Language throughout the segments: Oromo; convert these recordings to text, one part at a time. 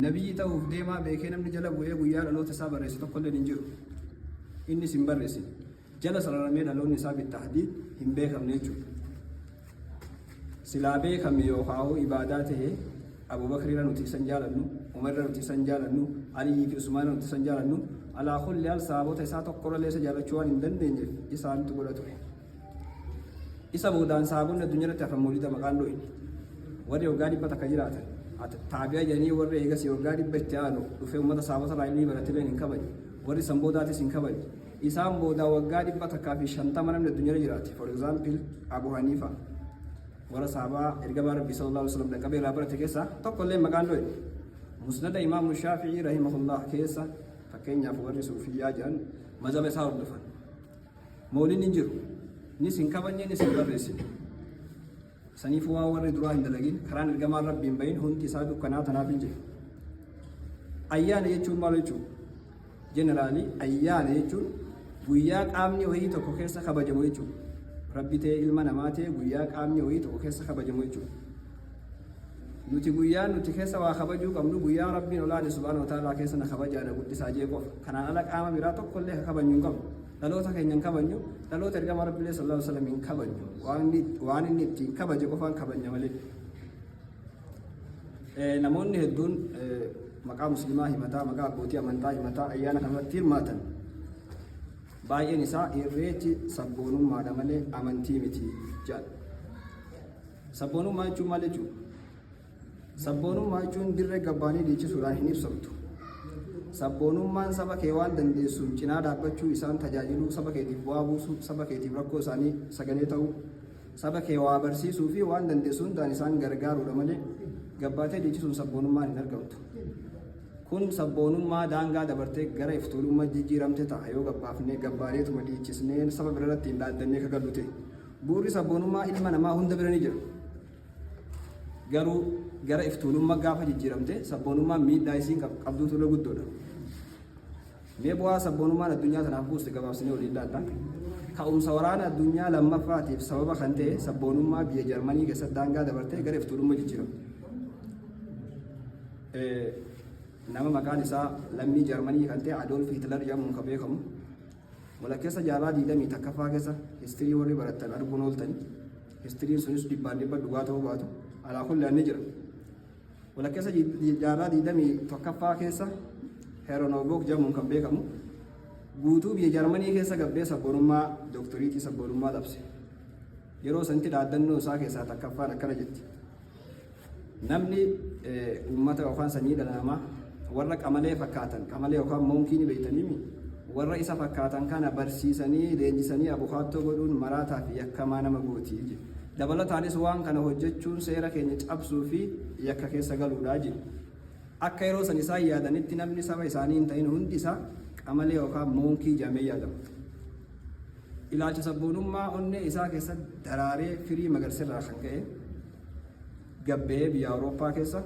Nabiyyi ta'uuf deemaa beekee namni jala bu'ee guyyaa dhaloota isaa barreesse tokkollee hin jiru. Innis hin barreessin. Jala sararamee dhaloonni isaa bittahdiid hin beekamne jechuudha. Silaa beekame yookaan ibaadaa ta'ee Abubakriira nuti isan jaalannu, Umarra nuti isan jaalannu, Aliyii fi Usmaana nuti isan jaalannu, alaa kulli haal sahaabota isaa tokkorrallee isa jaalachuu waan hin dandeenyeef isaantu godha ture. Isa boodaan sahaabonni addunyaatti hafan moolida maqaan dho'in. Warri waggaa dhibba takka jiraatan. Taabiyaa jedhanii warri eegas waggaa dhibba itti aanu dhufee uummata sahabota raayilii baratileen hin kabaju. Warri san boodaatis hin kabaju. Isaan booda waggaa dhibba takkaa fi 50 namni addunyaa jiraate. For example Abu Hanifa warra sahabaa ergamaa Rabbii sallallahu alaihi wasallam dhaqabee irraa barate keessaa tokkollee maqaan dho'e. Musnada Imaam Shaafi'ii rahimahullah keessa fakkeenyaaf warri suufiyyaa jedhan mazhaba isaa hordofan. Mooliin hin jiru. Nis hin kabajne nis hin barreessine. Saniifuu waan warri duraa hin dalagin karaan ergamaan Rabbiin bahin hundi isaa dukkanaa tanaaf hin jiru. Ayyaana jechuun maal jechuudha? Jeneraalii ayyaana jechuun guyyaa qaamni wayii tokko keessa kabajamu jechuudha. Rabbi ta'ee ilma namaa ta'ee guyyaa qaamni wayii tokko keessa kabajamu jechuudha. Nuti guyyaa nuti keessa waa kabajuu qabnu guyyaa Rabbiin olaanaa subhaanahu wa ta'aalaa keessa na kabajaadha guddisaa jee qofa. Kanaan ala qaama biraa tokkollee kabajnu hin qabnu. Dhaloota keenya hin kabajnu, dhaloota ergamaa Rabbii sallallahu alaihi wasallam hin kabajnu. Waan inni ittiin kabaje qofaan kabajna malee. Namoonni hedduun maqaa musliimaa himataa, maqaa abbootii amantaa himataa ayyaana kanatti hirmaatan. Baay'een isaa irreechi sabboonummaadha malee amantii miti jedha. Sabboonummaa jechuun maal jechuudha? Sabboonummaa jechuun dirree gabbaanii dhiichisuudhaan hin ibsamtu. Sabboonummaan saba kee waan dandeessuun cinaa dhaabbachuu isaan tajaajiluu, saba keetiif bu'aa buusuu, saba keetiif rakkoo isaanii sagalee ta'uu, saba kee waa barsiisuu fi waan dandeessuun dhaan isaan gargaaruudha malee gabbaatee dhiichisuun sabboonummaan hin argamtu. Kun sabboonummaa daangaa dabartee gara iftuulummaa jijjiiramte ta'a yoo gabbaafnee gabbaaneetuma dhiichisnee saba bira irratti hin dhaaddannee kagallu ta'e. Bu'uurri sabboonummaa ilma namaa hunda bira ni jira. Garuu gara iftuulummaa gaafa jijjiiramte sabboonummaan miidhaa isiin qabduutu irra guddoodha. Mee bu'aa sabboonummaan addunyaa tanaaf buuste gabaabsinee waliin ilaalla. Ka'umsa waraana addunyaa lammaffaatiif sababa kan ta'e sabboonummaa biyya Jarmanii keessatti daangaa dabartee gara iftuulummaa jijjiiramte. Nama maqaan isaa lammii Jarmanii kan ta'e Adolf Hitler jedhamuun kan beekamu. Walakkeessa jaarraa 20 takkaffaa keessa histirii warri baratan arguun ooltani. Histiriin sunis dhibbaan dhibba dhugaa ta'uu baatu. Alaa kulli ni jira. Walakkeessa jaarraa 20 tokkaffaa keessa Heronovook jedhamuun kan beekamu. Guutuu biyya Jarmanii keessa gabbee sabboonummaa dooktoriitii sabboonummaa labse. Yeroo sanatti dhaaddannoo isaa keessaa takkaffaan akkana jetti. Namni uummata yookaan sanyii dhala namaa warra qamalee fakkaatan qamalee yookaan moonkii ni beeytaniimi warra isa fakkaatan kana barsiisanii leenjisanii abukaattoo godhuun maraataa fi yakkamaa nama gootii. Dabalataanis waan kana hojjechuun seera keenya cabsuu fi yakka keessa galuudhaa jiru. Akka yeroo san isaan yaadanitti namni saba isaanii hin ta'in hundi isaa qamalee yookaan moonkii jedhamee yaadama. Ilaalcha sabboonummaa onnee isaa keessa daraaree firii magarsirraa kan ka'e gabbee biyya Awurooppaa keessa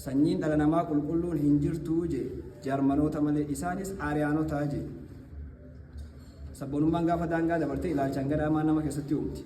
sanyiin dhala namaa qulqulluun hin jirtuu jee Jarmanoota malee isaanis Aariyaanotaa jee. Sabboonummaan gaafa daangaa dabartee ilaalchaan gadaamaa nama keessatti uumti.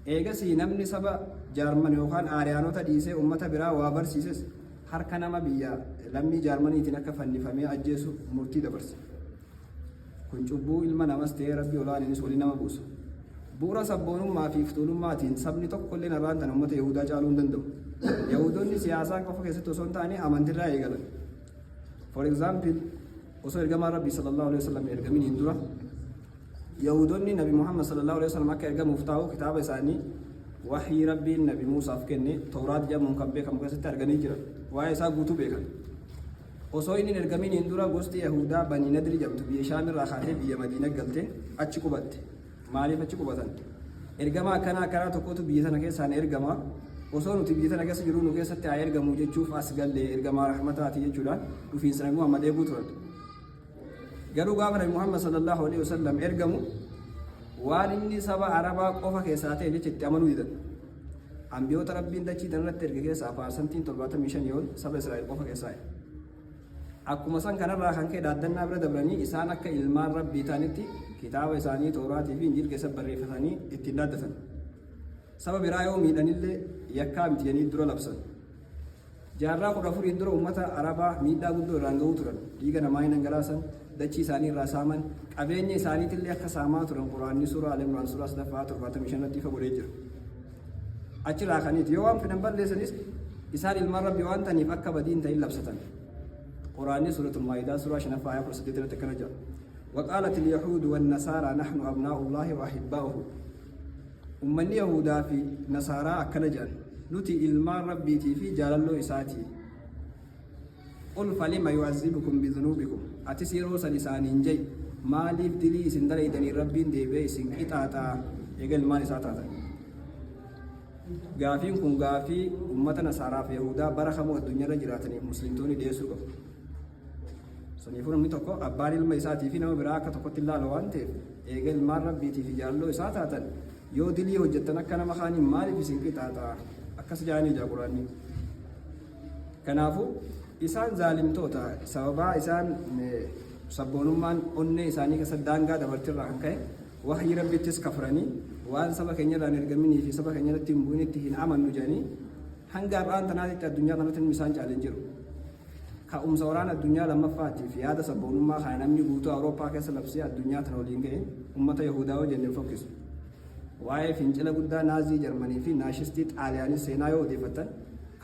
Eegasii namni saba Jarman yookaan Aariyaanota dhiisee uummata biraa waa barsiises harka nama biyya lammii Jarmaniitiin akka fannifamee ajjeesu murtii dabarse. Kun cubbuu ilma namas ta'ee Rabbi olaaniinis walii nama buusa. Bu'uura sabboonummaa fi iftuulummaatiin sabni tokkollee narraan tan uummata Yahudaa caaluu hin danda'u. Yahudoonni siyaasaa qofa keessatti osoo hin taane amantiirraa eegalan. For example, osoo ergamaa Rabbii sallallahu alaihi wasallam ergaminiin dura Yahudoonni Nabi Muhammad sallallahu alaihi wasallam akka ergamuuf taa'u kitaaba isaanii wahii Rabbiin Nabi Muusaaf kenne Tawraat jedhamuun kan beekamu keessatti arganii jiran. Waa'ee isaa guutuu beekan. Osoo inni ergaminiin dura gosti Yahudaa Banii Nadri jedhamtu biyya Shaamirraa kaatee biyya Madiina galte achi qubatte. Maaliif achi qubatan? Ergamaa akkanaa karaa tokkotu biyya sana keessaan ergama. Osoo nuti biyya sana keessa jiru nu keessatti haa ergamu jechuuf as gallee ergamaa rahmataati jechuudhaan dhufiinsa Nabi Muhammad eeguu turan. Garuu gaafa Nabi Muhammad sallallahu alaihi wasallam ergamu waan inni saba Arabaa qofa keessaa ta'e jecha itti amanuu didan. Ambiyoota Rabbiin dachii irratti erge keessaa parsantiin 75 yoon saba Israa'el qofa keessaa. Akkuma san kanarraa kan ka'e dhaaddannaa bira dabranii isaan akka ilmaan Rabbii ta'anitti kitaaba isaanii Tooraatii fi Injiil keessatti barreeffatanii ittiin dhaaddatan. Saba biraa yoo miidhanillee yakkaa miti jedhanii dura labsan. jaarraa kudha afurii dura uummata arabaa miidhaa guddoo irraan ga'uu turan dhiiga namaa hin dhangalaasan dachii isaanii irraa saaman qabeenya isaaniitillee akka saamaa turan quraanni suuraa Al-Imraan suuraa 75 irratti ifa godhee jira. Achirraa kaniiti yoo waan fidan balleessanis isaan ilmaan rabbii waan taniif akka badiin ta'in labsatan. قرآن سورة المائدة سورة 5 آية 3 تكنجا وقالت اليهود والنصارى نحن أبناء الله وأحباؤه أمني يهودا في نصارى أكنجا نتي إلما ربي في جلالو إساتي قل فلما يعذبكم بذنوبكم أتسيروا سلسان جي مالي بدلي سندري دني ربي ديبي سنكتاتا يقل مالي ساتاتا غافين كن غافي أمتنا نصارى في يهودا برخمو الدنيا رجراتني مسلمتوني ديسو saniifuu namni tokko abbaan ilma isaatii fi nama biraa akka tokkotti ilaalu waan ta'eef eega ilmaan rabbiitii fi jaalloo isaa taatan yoo dilii hojjettan akka nama kaanii maaliif isin qixaaxa akkas jedhanii jira quraanni. Kanaafuu isaan zaalimtoota sababaa isaan sabboonummaan onnee isaanii keessa daangaa dabartirraa kan ka'e wahii rabbittis kafranii waan saba keenya irraan ergaminii fi saba keenya irratti hin bu'inetti hin amannu jedhanii hanga har'aan tanaatitti addunyaa kanatti isaan caaleen jiru. Ka'umsa waraana addunyaa lammaffaatiif yaada sabboonummaa kana namni guutuu Awurooppaa keessa labsee addunyaa tana waliin ga'e uummata Yahudaa wajjin fokkisu. Waa'ee fincila guddaa naazii Jarmanii fi naashistii Xaaliyaanii seenaa yoo odeeffatan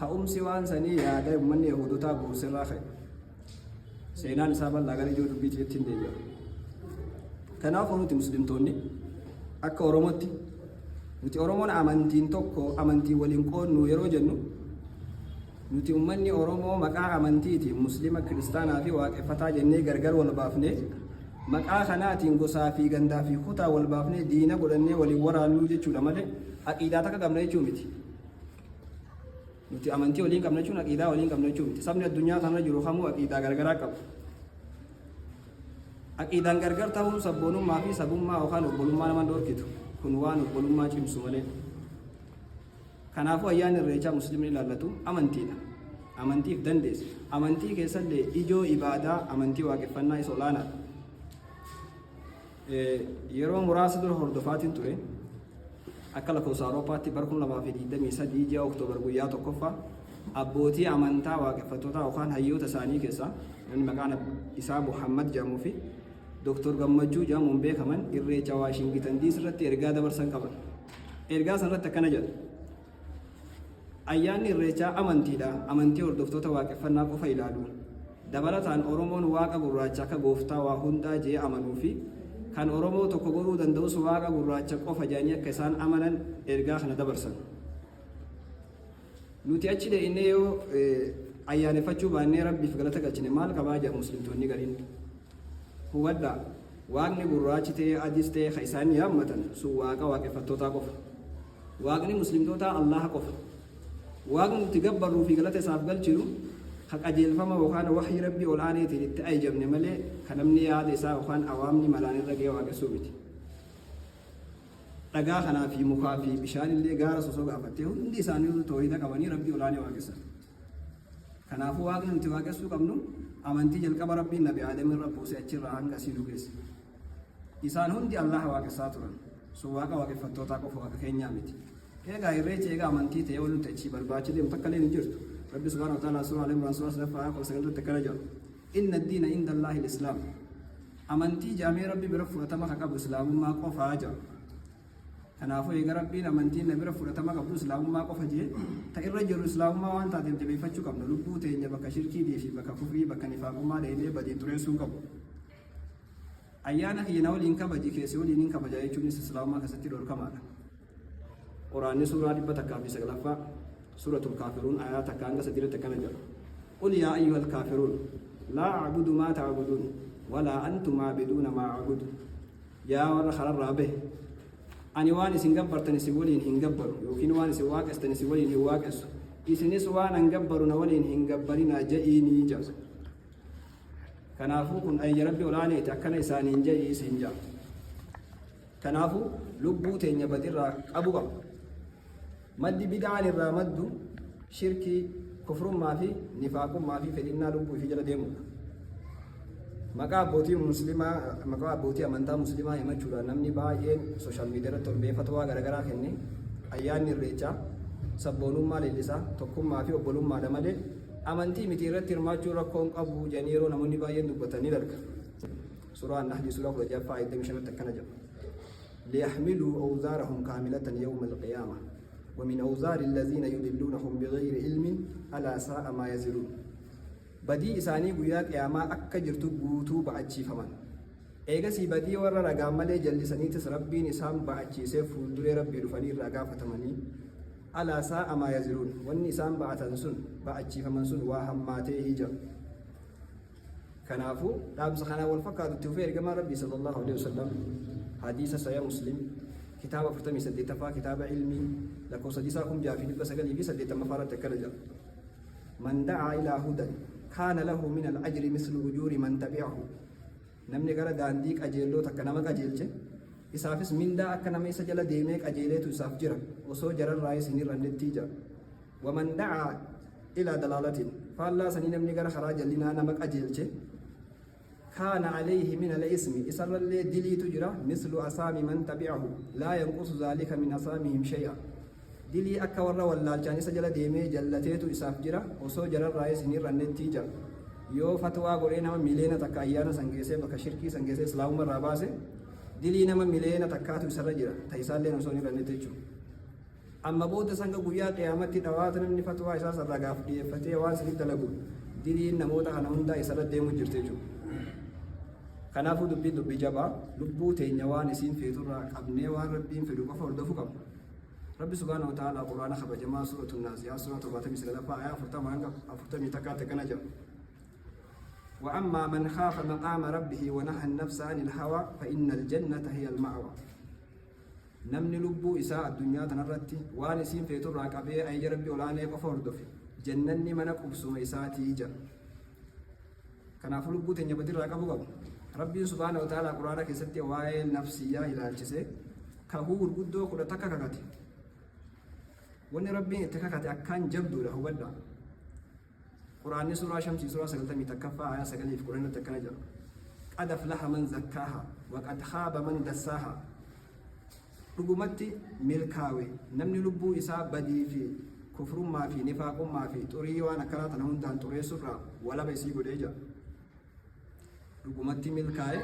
ka'umsi waan sanii yaada uummanni Yahudotaa buusirraa ka'e. Seenaan isaa bal'aa gara ijoo dubbiitti ittiin deebi'a. Kanaaf nuti muslimtoonni akka Oromootti nuti Oromoon amantiin tokko amantii waliin qoodnu yeroo jennu nuti ummanni Oromoo maqaa amantiitiin muslima kiristaanaa fi waaqeffataa jennee gargar wal baafnee maqaa kanaatiin gosaa fi gandaa fi kutaa wal baafnee diina godhannee waliin waraannuu jechuudha malee aqiidaa takka qabna jechuu miti. Nuti amantii waliin qabna jechuun aqiidaa waliin qabna jechuu miti. Sabni addunyaa kana jiru kamuu aqiidaa gargaraa qabu. Aqiidaan gargar ta'uun sabboonummaa fi sabummaa yookaan obbolummaa nama dhorkitu. Kun waan obbolummaa cimsu malee. Kanaafuu ayyaanni irreechaa musliimni ilaallatu amantiidha. Amantiif dandeessa. Amantii keessallee ijoo ibaadaa amantii waaqeffannaa isa olaanaadha. Yeroo muraasa dura hordofaatiin ture akka lakkoofsa Awurooppaatti bara 2023 ji'a Oktoobar guyyaa tokkoffaa abbootii amantaa waaqeffattootaa yookaan hayyoota isaanii keessaa namni maqaan isaa Muhammad jedhamuu fi Dr. Gammachuu jedhamuun beekaman irreecha Waashingitan DC irratti ergaa dabarsan qaban. Ergaa sanarratti akkana jedha. Ayyaanni irreechaa amantiidha. Amantii hordoftoota waaqeffannaa qofa ilaalu. Dabalataan Oromoon waaqa gurraacha akka gooftaa waa hundaa jee amanuu fi kan Oromoo tokko godhuu danda'us waaqa gurraacha qofa jedhanii akka isaan amanan ergaa kana dabarsan. Nuti achi deemnee yoo ayyaaneffachuu baannee rabbiif galata galchine maal qabaa jedhu muslimtoonni gariin. Hubadhaa waaqni gurraachi ta'ee adiis ta'ee kan isaan yaammatan sun waaqa waaqeffattootaa qofa. Waaqni muslimtootaa Allaha qofa. Waaqni nuti gabbarruu fi galata isaaf galchinu kan qajeelfama yookaan wahii rabbii ol aaneetiin itti ajajamne malee kan namni yaada isaa yookaan awaamni malaan irra ga'ee waaqessuu miti. Dhagaa kanaa fi mukaa fi bishaan illee gaara sosoo gaafattee hundi isaanii toohida qabanii rabbii ol aanee waaqessan. Kanaafuu waaqni nuti waaqessuu qabnu amantii jalqaba rabbiin nabi Aadam irra buusee achirraa hanga asii dhugeesse. Isaan hundi Allaha waaqessaa turan. Sun waaqa waaqeffattootaa qofa waaqa keenyaa miti. Egaa irreecha egaa amantii ta'ee ol nuti achi barbaachee deemu takka illee hin jirtu. Rabbi subhaanahu wa ta'aala suuraa Al-Imraan suuraa 9 akkana jedha. Inna ad-diina inda Allaahi al-Islaam. Amantii jaamee rabbi bira fudhatama kan qabu islaamummaa qofaa jedha. Kanaafuu egaa rabbiin amantiin na bira fudhatama qabu islaamummaa qofa jee ta irra jiru islaamummaa waan taateef jabeeffachuu qabna. Lubbuu teenya bakka shirkii fi bakka kufrii bakka nifaaqummaa dheedee badii xureessuu qabu. Ayyaana kiyya waliin kabaji keessi waliin hin kabaja jechuunis islaamummaa keessatti dhorkamaadha. Quraanni suuraa 109 suuratul kaafiruun aayaa takka hanga 8 akkana jedha. Qul yaa ayyuhal kaafiruun laa a'budu maa ta'buduun walaa antum aabiduuna maa a'budu. Yaa warra kararraa bahe ani waan isin gabbartan isin waliin hin gabbaru yookiin waan isin waaqessan isin waliin hin waaqessu. Isinis waan an gabbaru na waliin hin gabbarinaa je'iinii jedha. Kanaafuu kun ayya rabbi olaaneeti akkana isaaniin je'ii isin jedha. Kanaafuu lubbuu teenya badirraa qabu qaba. Maddi bid'aan irraa maddu shirkii kufrummaa fi nifaaqummaa fi fedhinnaa lubbuu fi jala deemudha. Maqaa abbootii amantaa muslimaa himachuudhaan namni baay'een sooshaal miidiyaa irratti olbeeffatawaa garaagaraa kenne ayyaanni irreechaa sabboonummaa leellisaa tokkummaa fi obbolummaadha malee amantii miti irratti hirmaachuu rakkoon qabu jedhanii yeroo namoonni baay'een dubbatanii darga. Suuraa An-Nahl suuraa 16 ayat 25 akkana jedha. ليحملوا أوزارهم كاملة يوم القيامة ومن أوزار الذين يضلونهم بغير علم ألا ساء ما يزرون. بدي إساني قياك يا ما أكجرتو قوتو بعدشي فمن إيغسي بدي ورا رقام مالي جلساني تسربين إسام بعدشي سيف ودري ربي رفاني رقا فتمني ألا ساء ما يزرون. وان إسام بعتنسون بعدشي فمن سن واهم ماتي هجا كنافو لابس خنا والفقاد التوفير كما ربي صلى الله عليه وسلم حديث سيا مسلم كتاب فرتمي سديت فا كتاب علمي لكو سديساكم جافين بس قال يبي سديت مفارت كرجا من دعا إلى هدى كان له من الأجر مثل أجور من تبعه. نمني قال دانديك أجيلو تكنما أجيلچه إسافس من دا أكنما يسجل ديميك أجيلة تساف جرا وسو جرا الرئيس نير النتيجة. ومن دعا إلى دلالة فالله سنين نمني قال خراج لنا نمك أجيلچه كان عليه من الاسم إسر اللي دلي تجرى مثل أسام من تبعه لا ينقص ذلك من أسامهم شيئا. دلي أكا ولا الجاني سجل ديمي جلتيتو إساف جرى وسو جرى الرئيس نير النتيجة. يو فتوى قرينا ملينا تكا أيانا سنجيسي بكا شركي سنجيسي سلاو مراباسي دلي نما ملينا تكاتو إسر جرى تيسال لنا سو نير النتيجة. أما بود سنجا قويا قيامتي تواتنا من فتوى إساس الرقاف دي فتوى وانسي تلقو دلي نموتا خنهندا إسر ديمو جرتيجو. كنافو دبي جبا لبو تينيوان سين في ترى قبني وان ربين في لقفة وردفو قبل ربي سبحانه وتعالى قرآن خبر جماعة سورة الناس يا سورة الباتم سلفا آية فرتم يتكات كنجا. وأما من خاف مقام ربه ونهى النفس عن الهوى فإن الجنة هي المأوى. نمني لبو إساء الدنيا تنرتي وان سين في ترى قبي أي ربي ولا نيقف وردفو جنني منك أبسم إساءتي إجا. كنافو لبو تينيبتي راقبو قبل ربي سبحانه وتعالى قرآن كيستي واي نفسية إلى الجسد كهور قدو كل تكاكاتي وني ربي تكاكاتي أكان جبدو له ودا قرآن سورة شمس سورة سقلتمي تكفى آية سقلي في قرآن تكنجر قد أفلح من زكاها وقد خاب من دساها. رقمتي ملكاوي نمني لبو إساء بدي في كفر ما في نفاق ما في تري وانا كرات نهندان تري سرى ولا بيسيبو ديجا. رقمتي ملكاي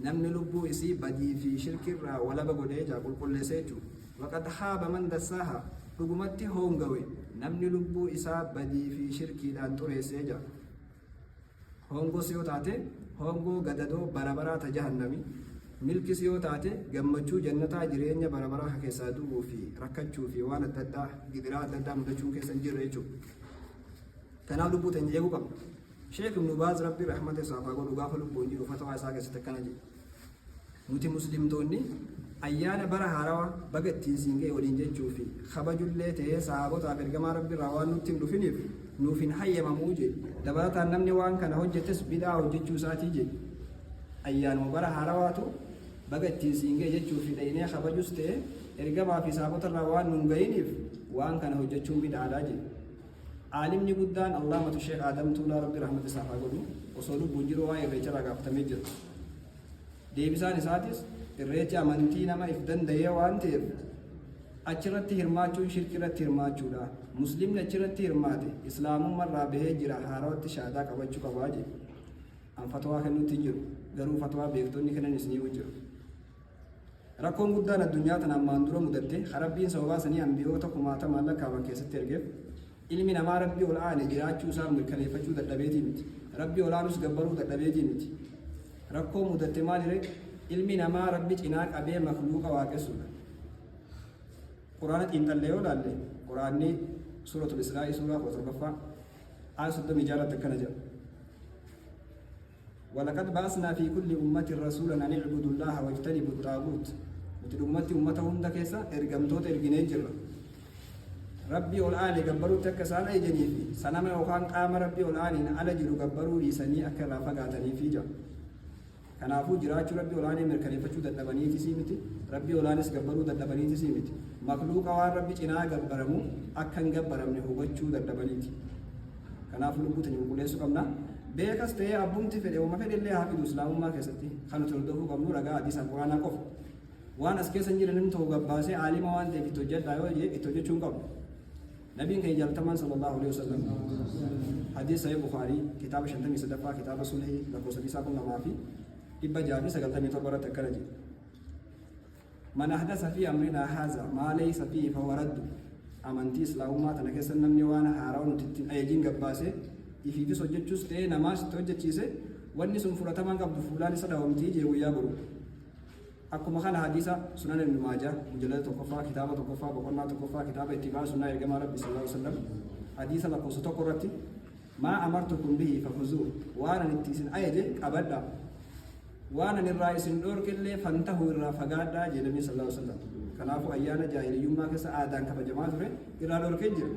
نمني لبو إسي بدي في شرك الرا ولا بقولي جا كل سيجو وقد خاب من دساها. رقمتي هونغوي نمني لبو إسا بدي في شرك دان توري سيجا. هونغو سيو تاتي هونغو غددو برابرا تجهنمي ملكي سيو تاتي غمچو جنتا جيرينيا برابرا كيسا دوو في ركچو في وانا ددا غدرا ددا مدچو كيسن جيريچو تناو لبو تنجيغو قم. شيخ ابن باز ربي رحمته صافا قول غافل بونجي فتوى ساقه ستكنجي نوتي مسلم توني أيانا برا هاروا بقت سينجي ولين جتشو في خبجوا اللي تيه صحابة أبرجما ربي روان نتيم لفينيف نوفين حي مموجي دبرت النمني وان كان هوجة تسبيدا هوجة ساتي جي أيانا برا هارواتو بقت سينجي جتشو في دينه خبجوا سته إرجما في صحابة روان نونجينيف وان كان هوجة بيد علاجي عالمني قدان الله ما تشيخ آدم تولا ربي رحمة صافا قولي وصلوا بنجروا واي رجلا قافت ميجر ديبسان ساتيس الرجال أمانتي نما إفدان ديا وانتير أشرت هرماتشو شركة هرماتشو لا مسلم نشرت هرماتي إسلام مرة به جرا هاروت شهادة كبتشو كواجي أم فتوى كنو تيجرو غرو فتوى بيفتوني كنا نسني وجرو ركون قدان الدنيا تنام اندرو مدته خرابين سووا سني أنبياء تكماتا مالا كابا كيسة ترجف ilmi namaa rabbii ol aane jiraachuu isaa mirkaneeffachuu dadhabeetii miti rabbii ol aanus gabbaruu dadhabeetii miti rakkoo mudatte maalire ilmi namaa rabbi cinaa qabee makluuqa waaqessuudha. quraana xiinxallee yoo laalle quraanni suuratul israa'ii suuraa 17 aaya 36 akkana jedha ولقد بعثنا في كل أمة رسولا أن اعبدوا الله واجتنبوا الطاغوت. مثل أمتهم دكيسا إرجمتوت إرجنيجر ربي الآن جبروا تكسان أي جنيفي سنما وخان قام ربي الآن على جلو جبروا لسني أكل رافقاتني في جا كان أبو جراج ربي الآن مركني فشو دتبني تسيمتي ربي الآن جبروا دتبني تسيمتي مخلوق وان ربي جنا جبرمو أكن جبرمني هو بتشو دتبني تي كان أبو لبوتني بقول سكمنا بيكاس تي أبوم تفيد وما فيد اللي حافظ الإسلام ما كسرتي خلنا تردوه قبلو رجع حديث القرآن كف وان أسكت سنجر نمتو جباسي عالم وان تبي توجد دايو يجي توجد شو قبل نبي كي جلتمان صلى الله عليه وسلم حديث صحيح البخاري كتاب شنتمي صدفة كتاب صلح لكو سبيساكم لما في إبا جابي سقلتني تبرة تكرجي من أحدث في أمرنا هذا ما ليس فيه فهو رد أمانتي إسلامما تنكسن نمني وانا هاراون تتين أيجين قباسي يفي في سجدتشوس تي نماس توجد چيسي واني سنفرتمان قبض فلاني صدوامتي جيو يابرو أكما كان حديثا سنن ابن ماجه مجلد تقفى كتابة تقفى بقرنا تقفى كتابة اتباع سنة إرقام ربي صلى الله عليه وسلم حديثا لقوس تقرتي ما أمرتكم به فخذوه وانا نتيسن أيدي أبدا وانا نرئيس الدور كله فانتهوا الرافقات جلمي صلى الله عليه وسلم كنافو أيانا جاهل يوما كسا آدان كفا جماعة ري إرى دور كجر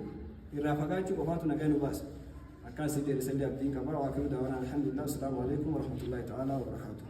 الرافقات شو وفاتنا كانوا باس أكان سيدي رسالي عبدين كبار وآخر دعوانا الحمد لله والسلام عليكم ورحمة الله تعالى وبركاته